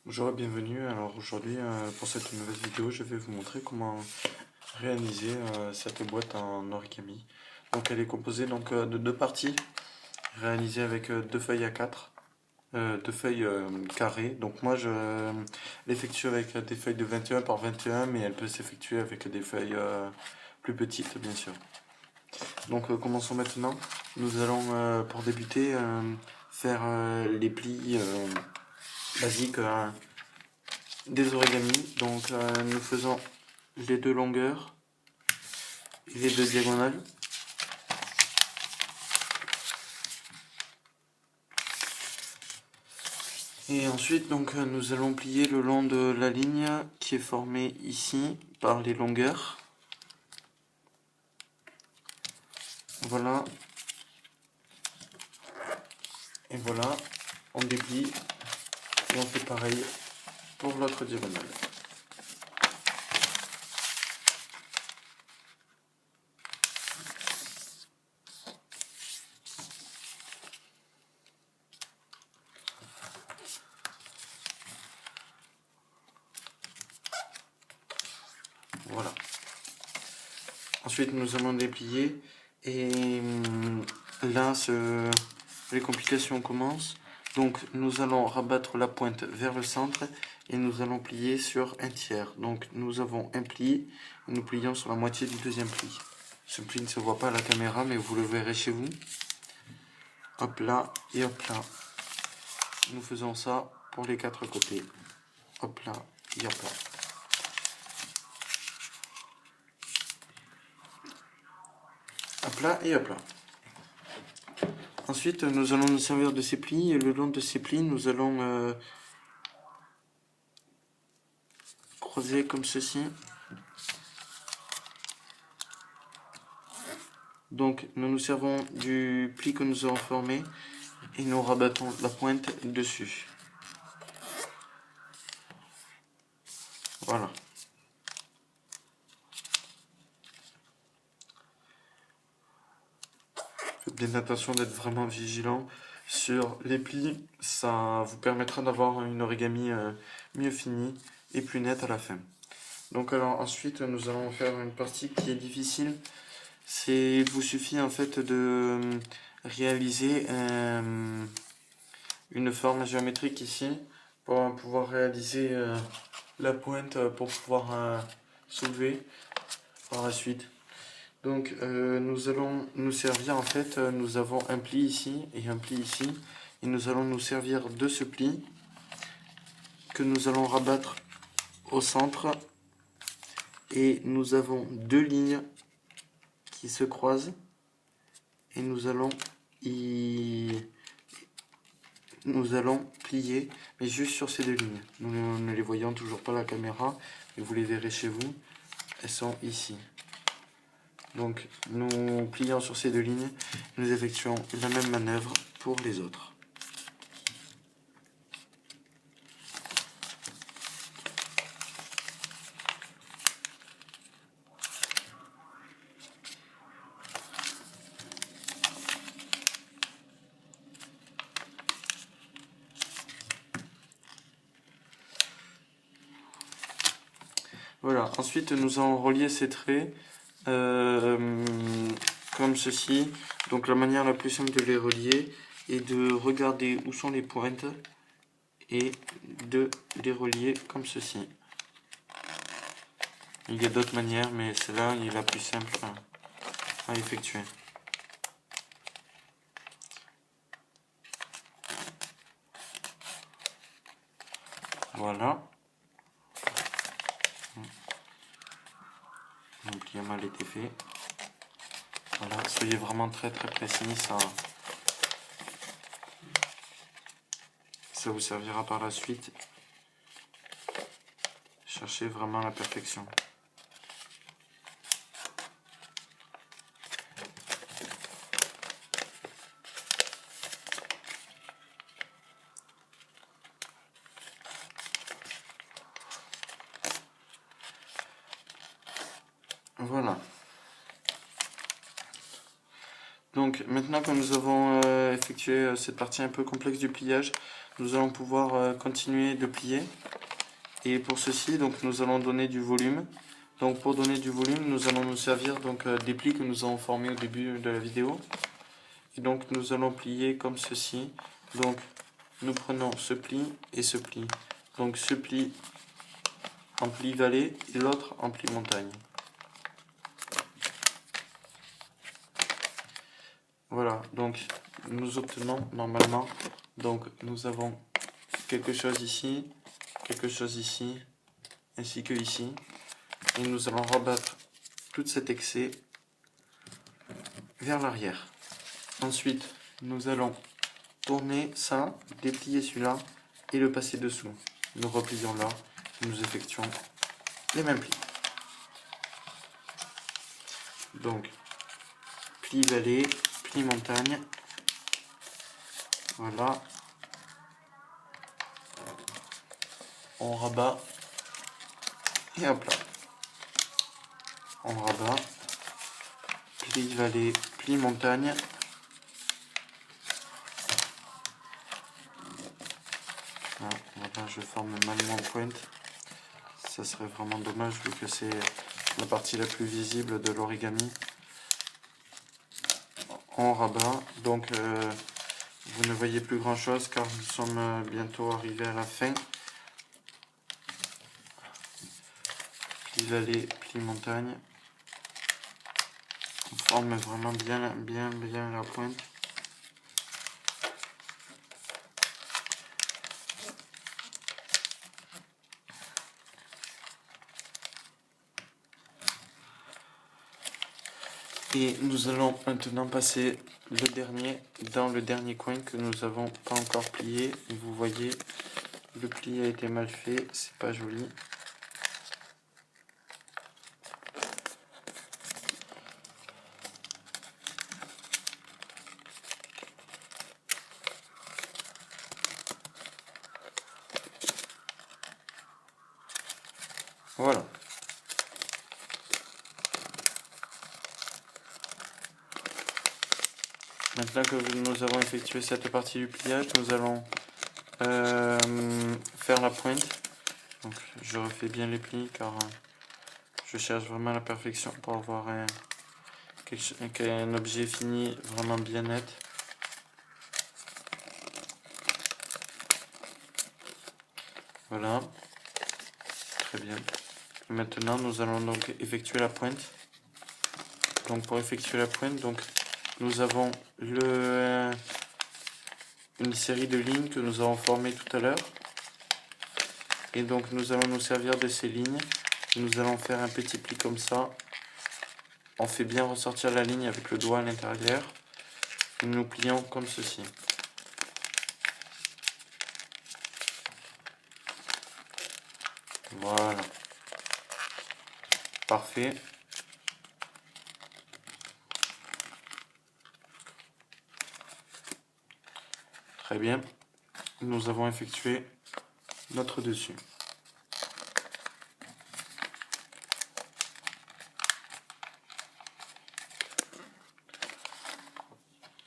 Bonjour et bienvenue. Alors aujourd'hui, pour cette nouvelle vidéo, je vais vous montrer comment réaliser cette boîte en origami. Donc elle est composée de deux parties réalisées avec deux feuilles A4, deux feuilles carrées. Donc moi je l'effectue avec des feuilles de 21 par 21, mais elle peut s'effectuer avec des feuilles plus petites bien sûr. Donc commençons maintenant. Nous allons pour débuter faire les plis basiques des origamis. Donc nous faisons les deux longueurs et les deux diagonales. Et ensuite nous allons plier le long de la ligne qui est formée ici par les longueurs. Voilà. Et voilà, on déplie et on fait pareil pour l'autre diagonale. Voilà. Ensuite, nous allons déplier et là, les complications commencent. Donc, nous allons rabattre la pointe vers le centre et nous allons plier sur un tiers. Donc, nous avons un pli et nous plions sur la moitié du deuxième pli. Ce pli ne se voit pas à la caméra, mais vous le verrez chez vous. Hop là et hop là. Nous faisons ça pour les quatre côtés. Hop là et hop là. Hop là et hop là. Ensuite, nous allons nous servir de ces plis et le long de ces plis, nous allons croiser comme ceci. Donc, nous nous servons du pli que nous avons formé et nous rabattons la pointe dessus. Voilà. Faites bien attention d'être vraiment vigilant sur les plis. Ça vous permettra d'avoir une origami mieux finie et plus nette à la fin. Donc alors ensuite, nous allons faire une partie qui est difficile. Il vous suffit en fait de réaliser une forme géométrique ici pour pouvoir réaliser la pointe pour pouvoir soulever par la suite. Donc nous allons nous servir en fait, nous avons un pli ici et un pli ici et nous allons nous servir de ce pli que nous allons rabattre au centre et nous avons deux lignes qui se croisent et nous allons plier, mais juste sur ces deux lignes. Nous ne les voyons toujours pas à la caméra, mais vous les verrez chez vous. Elles sont ici. Donc nous plions sur ces deux lignes, nous effectuons la même manœuvre pour les autres. Voilà, ensuite nous allons relier ces traits comme ceci. Donc la manière la plus simple de les relier est de regarder où sont les pointes et de les relier comme ceci. Il y a d'autres manières, mais celle-là est la plus simple à effectuer. Voilà. Le pli a mal été fait. Voilà, soyez vraiment très précis, ça vous servira par la suite. Cherchez vraiment la perfection. Voilà. Donc maintenant que nous avons effectué cette partie un peu complexe du pliage, nous allons pouvoir continuer de plier. Et pour ceci, donc nous allons donner du volume. Donc pour donner du volume, nous allons nous servir donc des plis que nous avons formés au début de la vidéo. Et donc nous allons plier comme ceci. Donc nous prenons ce pli et ce pli. Donc ce pli en pli vallée et l'autre en pli montagne. Voilà, donc nous obtenons normalement, donc nous avons quelque chose ici, ainsi que ici. Et nous allons rabattre tout cet excès vers l'arrière. Ensuite, nous allons tourner ça, déplier celui-là et le passer dessous. Nous replions là et nous effectuons les mêmes plis. Donc, pli vallée, pli montagne. Voilà. On rabat. Et hop là. On rabat. Pli vallée, pli montagne. Voilà, je forme mal mon pointe. Ça serait vraiment dommage vu que c'est la partie la plus visible de l'origami. On rabat. Donc vous ne voyez plus grand chose car nous sommes bientôt arrivés à la fin. Pli vallée, pli montagne. On forme vraiment bien la pointe. Et nous allons maintenant passer dans le dernier coin que nous n'avons pas encore plié. Et vous voyez, le pli a été mal fait, c'est pas joli. Voilà. Maintenant que nous avons effectué cette partie du pliage, nous allons faire la pointe. Donc, je refais bien les plis car je cherche vraiment la perfection pour avoir un objet fini vraiment bien net. Voilà. Très bien. Et maintenant, nous allons donc effectuer la pointe. Donc pour effectuer la pointe, donc nous avons une série de lignes que nous avons formées tout à l'heure. Et donc nous allons nous servir de ces lignes. Nous allons faire un petit pli comme ça. On fait bien ressortir la ligne avec le doigt à l'intérieur. Et nous plions comme ceci. Voilà. Parfait. Très bien. Nous avons effectué notre dessus.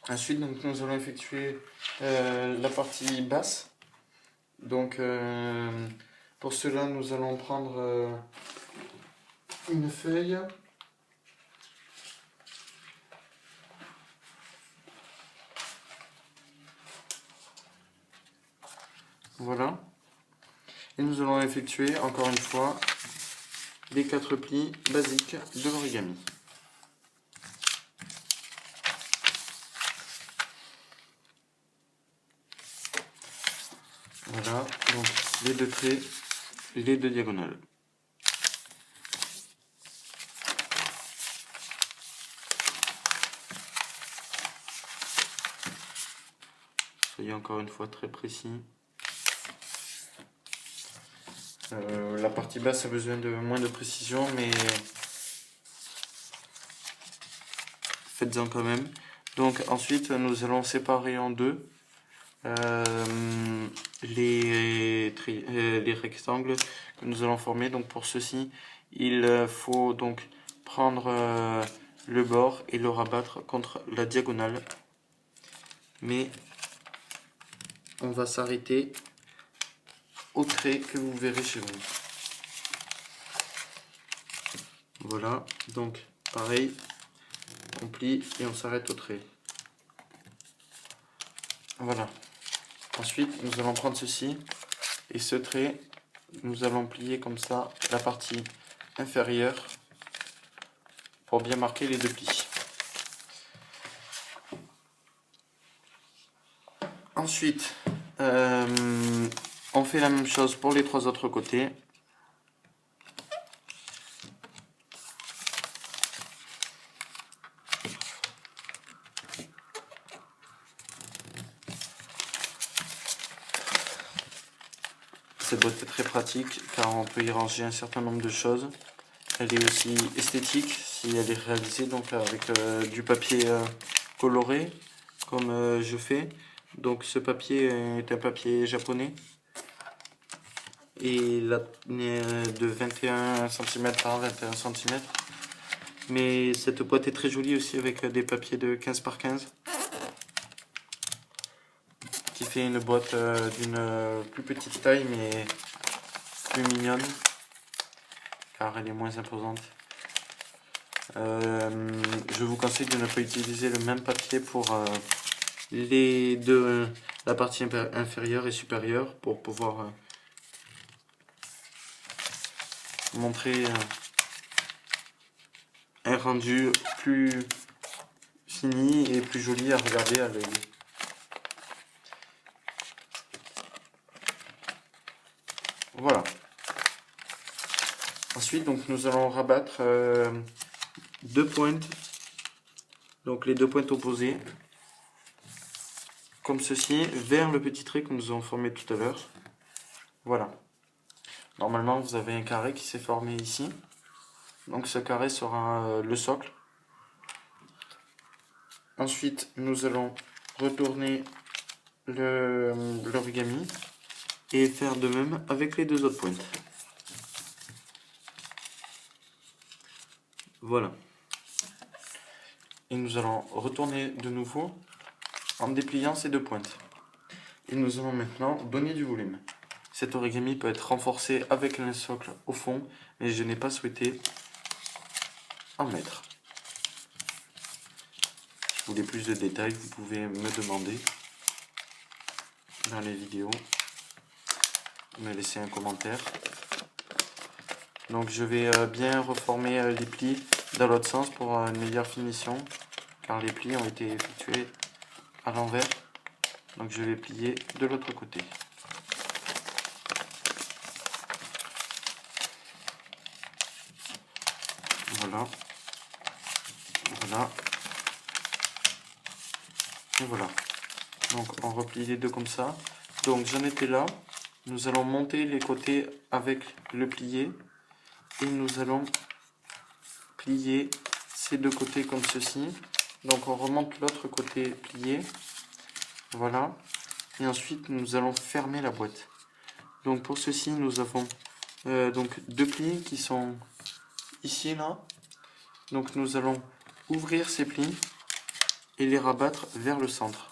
Ensuite, donc, nous allons effectuer la partie basse. Donc, pour cela, nous allons prendre une feuille. Voilà. Et nous allons effectuer, encore une fois, les 4 plis basiques de l'origami. Voilà, donc les 2 traits, les 2 diagonales. Soyez encore une fois très précis. La partie basse a besoin de moins de précision, mais faites-en quand même. Donc ensuite, nous allons séparer en deux les rectangles que nous allons former. Donc pour ceci, il faut donc prendre le bord et le rabattre contre la diagonale. Mais on va s'arrêter au trait que vous verrez chez vous. Voilà, donc pareil, on plie et on s'arrête au trait. Voilà. Ensuite, nous allons prendre ceci et ce trait, nous allons plier comme ça la partie inférieure pour bien marquer les deux plis. Ensuite, on fait la même chose pour les trois autres côtés. Cette boîte est très pratique car on peut y ranger un certain nombre de choses. Elle est aussi esthétique si elle est réalisée donc avec du papier coloré comme je fais. Donc ce papier est un papier japonais et il est de 21 cm par 21 cm. Mais cette boîte est très jolie aussi avec des papiers de 15 par 15. Qui fait une boîte d'une plus petite taille mais plus mignonne car elle est moins imposante. Je vous conseille de ne pas utiliser le même papier pour la partie inférieure et supérieure pour pouvoir montrer un rendu plus fini et plus joli à regarder à l'œil. Voilà. Ensuite, donc, nous allons rabattre deux pointes, donc les deux pointes opposées, comme ceci, vers le petit trait que nous avons formé tout à l'heure. Voilà. Normalement, vous avez un carré qui s'est formé ici. Donc ce carré sera le socle. Ensuite, nous allons retourner l'origami et faire de même avec les deux autres pointes. Voilà. Et nous allons retourner de nouveau en dépliant ces deux pointes. Et nous allons maintenant donner du volume. Cet origami peut être renforcé avec un socle au fond, mais je n'ai pas souhaité en mettre. Si vous voulez plus de détails, vous pouvez me demander dans les vidéos, me laisser un commentaire. Donc je vais bien reformer les plis dans l'autre sens pour une meilleure finition, car les plis ont été effectués à l'envers. Donc je vais plier de l'autre côté. Voilà. Voilà. Et voilà. Donc on replie les deux comme ça. Donc j'en étais là. Nous allons monter les côtés avec le plié. Et nous allons plier ces deux côtés comme ceci. Donc on remonte l'autre côté plié. Voilà. Et ensuite nous allons fermer la boîte. Donc pour ceci nous avons donc deux plis qui sont ici et là. Donc nous allons ouvrir ces plis et les rabattre vers le centre.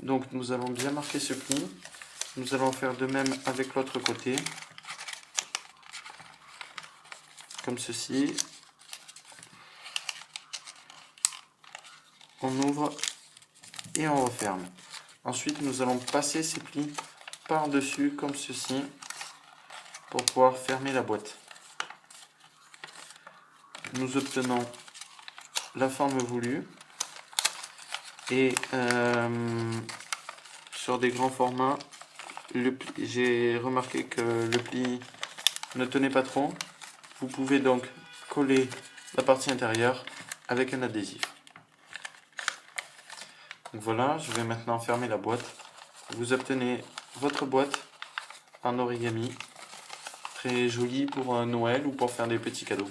Donc nous allons bien marquer ce pli. Nous allons faire de même avec l'autre côté. Comme ceci. On ouvre et on referme. Ensuite nous allons passer ces plis par-dessus comme ceci pour pouvoir fermer la boîte. Nous obtenons la forme voulue et sur des grands formats j'ai remarqué que le pli ne tenait pas trop. Vous pouvez donc coller la partie intérieure avec un adhésif. Donc voilà, je vais maintenant fermer la boîte. Vous obtenez votre boîte en origami, très jolie pour Noël ou pour faire des petits cadeaux.